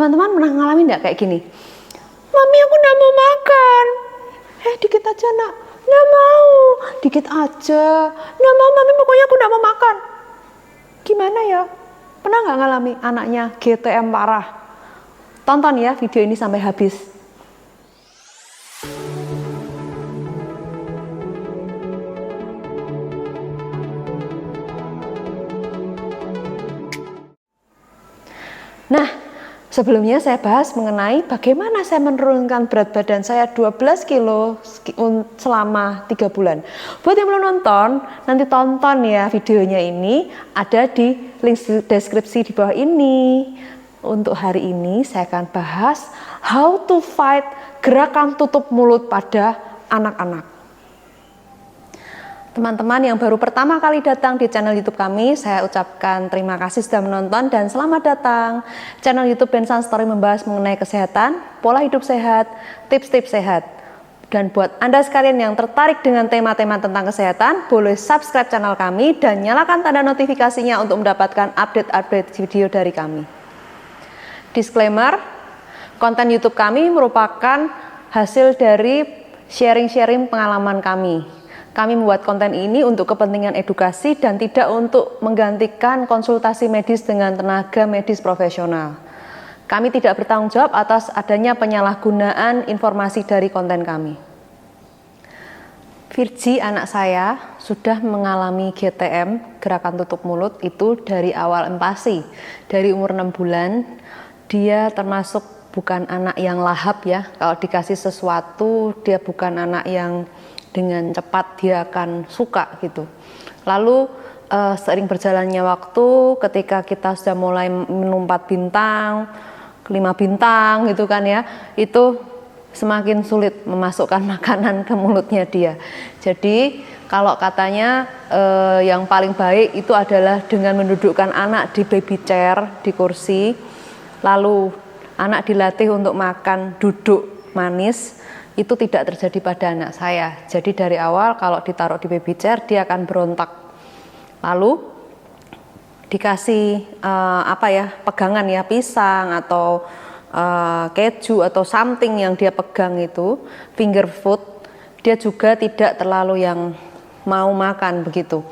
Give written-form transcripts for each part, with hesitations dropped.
Teman-teman pernah ngalamin nggak kayak gini? Mami aku nggak mau makan. Dikit aja nak. Nggak mau. Dikit aja. Nggak mau mami, pokoknya aku nggak mau makan. Gimana ya? Pernah nggak ngalami anaknya GTM parah? Tonton ya video ini sampai habis. Nah, sebelumnya saya bahas mengenai bagaimana saya menurunkan berat badan saya 12 kilo selama 3 bulan. Buat yang belum nonton, nanti tonton ya videonya ini, ada di link deskripsi di bawah ini. Untuk hari ini saya akan bahas how to fight gerakan tutup mulut pada anak-anak. Teman-teman yang baru pertama kali datang di channel YouTube kami, saya ucapkan terima kasih sudah menonton dan selamat datang. Channel YouTube Bensan Story membahas mengenai kesehatan, pola hidup sehat, tips-tips sehat. Dan buat Anda sekalian yang tertarik dengan tema-tema tentang kesehatan, boleh subscribe channel kami dan nyalakan tanda notifikasinya untuk mendapatkan update-update video dari kami. Disclaimer, konten YouTube kami merupakan hasil dari sharing-sharing pengalaman kami. Kami membuat konten ini untuk kepentingan edukasi dan tidak untuk menggantikan konsultasi medis dengan tenaga medis profesional. Kami tidak bertanggung jawab atas adanya penyalahgunaan informasi dari konten kami. Virgi, anak saya, sudah mengalami GTM, gerakan tutup mulut, itu dari awal empasi. Dari umur 6 bulan, dia termasuk bukan anak yang lahap ya. Kalau dikasih sesuatu, dia bukan anak yang dengan cepat dia akan suka gitu. Lalu seiring berjalannya waktu, ketika kita sudah mulai menumpat bintang, 5 bintang gitu kan ya, itu semakin sulit memasukkan makanan ke mulutnya dia. Jadi kalau katanya yang paling baik itu adalah dengan mendudukkan anak di baby chair, di kursi, lalu anak dilatih untuk makan duduk manis. Itu tidak terjadi pada anak saya. Jadi dari awal kalau ditaruh di baby chair dia akan berontak. Lalu dikasih pegangan ya, pisang atau keju atau something yang dia pegang itu, finger food, dia juga tidak terlalu yang mau makan begitu.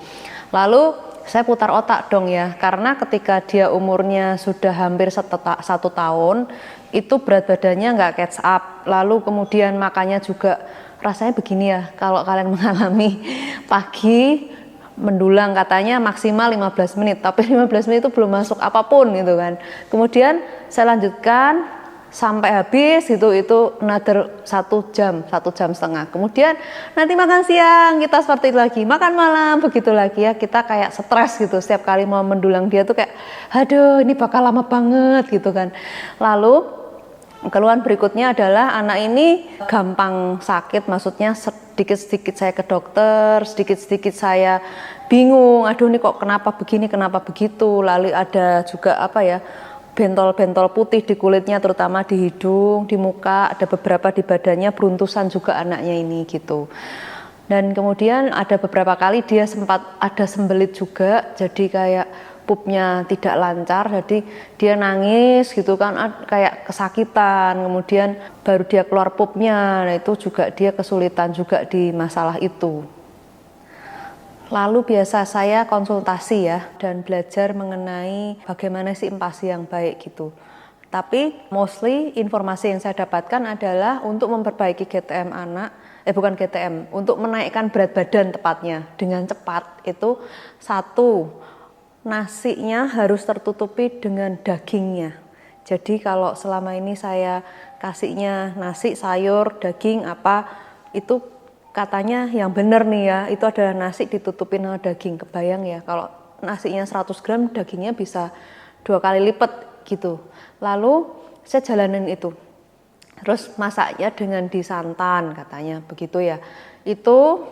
Lalu saya putar otak dong ya, karena ketika dia umurnya sudah hampir 1 tahun, itu berat badannya nggak catch up, lalu kemudian makannya juga rasanya begini ya, kalau kalian mengalami pagi mendulang katanya maksimal 15 menit, tapi 15 menit itu belum masuk apapun gitu kan. Kemudian saya lanjutkan sampai habis gitu, itu another 1 jam, 1,5 jam. Kemudian nanti makan siang kita seperti itu lagi, makan malam begitu lagi ya, kita kayak stres gitu setiap kali mau mendulang dia tuh kayak aduh ini bakal lama banget gitu kan. Lalu keluhan berikutnya adalah anak ini gampang sakit, maksudnya sedikit-sedikit saya ke dokter, sedikit-sedikit saya bingung, aduh ini kok kenapa begini, kenapa begitu. Lalu ada juga bentol-bentol putih di kulitnya, terutama di hidung, di muka, ada beberapa di badannya, beruntusan juga anaknya ini gitu. Dan kemudian ada beberapa kali dia sempat ada sembelit juga, jadi kayak pupnya tidak lancar, jadi dia nangis gitu kan, kayak kesakitan, kemudian baru dia keluar pupnya. Nah itu juga dia kesulitan juga di masalah itu. Lalu biasa saya konsultasi ya dan belajar mengenai bagaimana sih empati yang baik gitu. Tapi mostly informasi yang saya dapatkan adalah untuk memperbaiki GTM anak, bukan GTM, untuk menaikkan berat badan tepatnya dengan cepat itu, 1, nasinya harus tertutupi dengan dagingnya. Jadi kalau selama ini saya kasihnya nasi, sayur, daging itu katanya yang benar nih ya, itu adalah nasi ditutupin sama daging. Kebayang ya kalau nasinya 100 gram, dagingnya bisa 2 kali lipat gitu. Lalu saya jalanin itu. Terus masaknya dengan disantan katanya begitu ya. Itu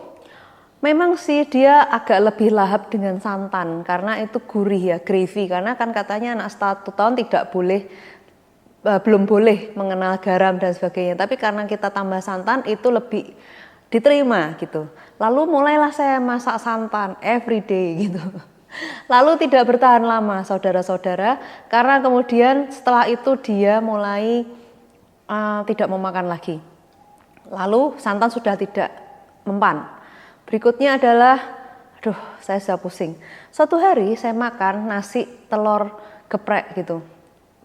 memang sih dia agak lebih lahap dengan santan karena itu gurih ya, gravy, karena kan katanya anak 1 tahun belum boleh mengenal garam dan sebagainya, tapi karena kita tambah santan itu lebih diterima gitu. Lalu mulailah saya masak santan every day gitu. Lalu tidak bertahan lama saudara-saudara, karena kemudian setelah itu dia mulai tidak mau makan lagi. Lalu santan sudah tidak mempan. Berikutnya adalah, aduh saya sudah pusing. Suatu hari saya makan nasi telur geprek gitu.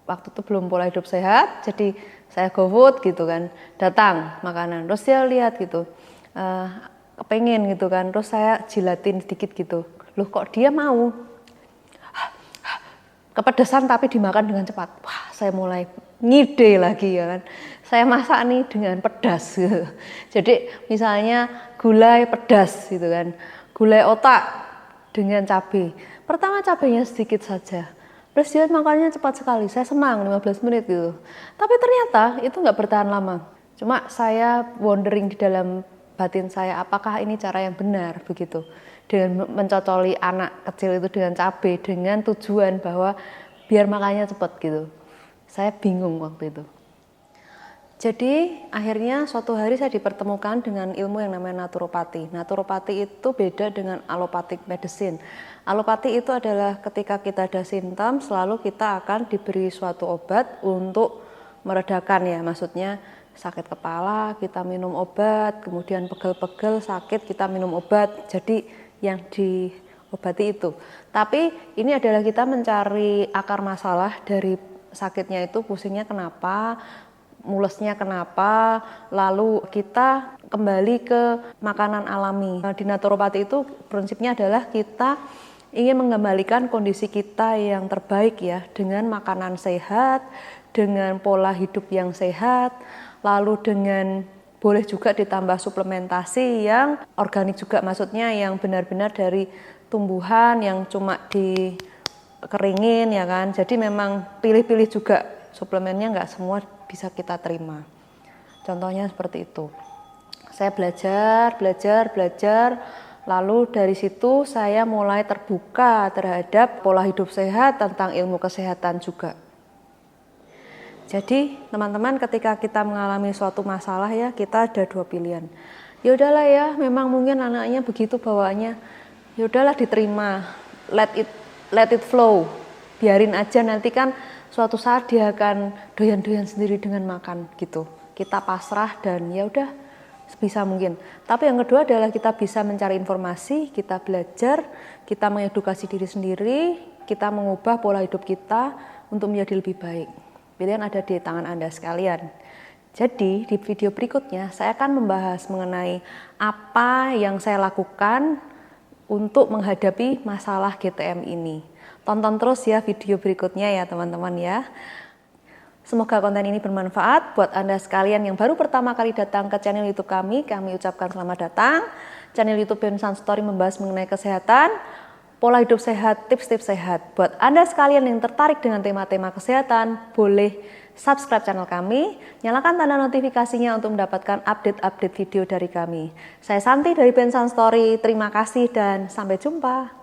Waktu itu belum pola hidup sehat, jadi saya GoFood gitu kan. Datang makanan, terus dia lihat gitu, kepengen gitu kan. Terus saya jilatin sedikit gitu. Loh kok dia mau? Kepedesan tapi dimakan dengan cepat. Wah, saya mulai ngide lagi ya kan. Saya masak nih dengan pedas gitu. Jadi misalnya gulai pedas gitu kan. Gulai otak dengan cabai. Pertama cabainya sedikit saja. Terus dia makannya cepat sekali. Saya senang 15 menit gitu. Tapi ternyata itu nggak bertahan lama. Cuma saya wondering di dalam batin saya, apakah ini cara yang benar begitu. Dengan mencocoli anak kecil itu dengan cabai dengan tujuan bahwa biar makannya cepat gitu. Saya bingung waktu itu. Jadi akhirnya suatu hari saya dipertemukan dengan ilmu yang namanya naturopati. Naturopati itu beda dengan allopathic medicine. Allopati itu adalah ketika kita ada simptom selalu kita akan diberi suatu obat untuk meredakan ya. Maksudnya sakit kepala kita minum obat, kemudian pegel-pegel sakit kita minum obat. Jadi yang diobati itu. Tapi ini adalah kita mencari akar masalah dari sakitnya itu, pusingnya kenapa, mulesnya kenapa, lalu kita kembali ke makanan alami. Di naturopati itu prinsipnya adalah kita ingin mengembalikan kondisi kita yang terbaik ya, dengan makanan sehat, dengan pola hidup yang sehat, lalu dengan boleh juga ditambah suplementasi yang organik juga, maksudnya yang benar-benar dari tumbuhan yang cuma dikeringin ya kan. Jadi memang pilih-pilih juga suplemennya, nggak semua bisa kita terima. Contohnya seperti itu. Saya belajar, lalu dari situ saya mulai terbuka terhadap pola hidup sehat, tentang ilmu kesehatan juga. Jadi teman-teman, ketika kita mengalami suatu masalah ya, kita ada dua pilihan. Ya udahlah ya, memang mungkin anaknya begitu bawaannya. Ya udahlah diterima, let it flow. Biarin aja, nanti kan suatu saat dia akan doyan-doyan sendiri dengan makan gitu. Kita pasrah dan ya udah sebisa mungkin. Tapi yang kedua adalah kita bisa mencari informasi, kita belajar, kita mengedukasi diri sendiri, kita mengubah pola hidup kita untuk menjadi lebih baik. Pilihan ada di tangan Anda sekalian. Jadi di video berikutnya saya akan membahas mengenai apa yang saya lakukan untuk menghadapi masalah GTM ini. Tonton terus ya video berikutnya ya teman-teman ya. Semoga konten ini bermanfaat buat Anda sekalian yang baru pertama kali datang ke channel YouTube kami. Kami ucapkan selamat datang. Channel YouTube Ben Sanstory membahas mengenai kesehatan, pola hidup sehat, tips-tips sehat. Buat Anda sekalian yang tertarik dengan tema-tema kesehatan, boleh subscribe channel kami, nyalakan tanda notifikasinya untuk mendapatkan update-update video dari kami. Saya Santi dari Ben Sanstory, terima kasih dan sampai jumpa.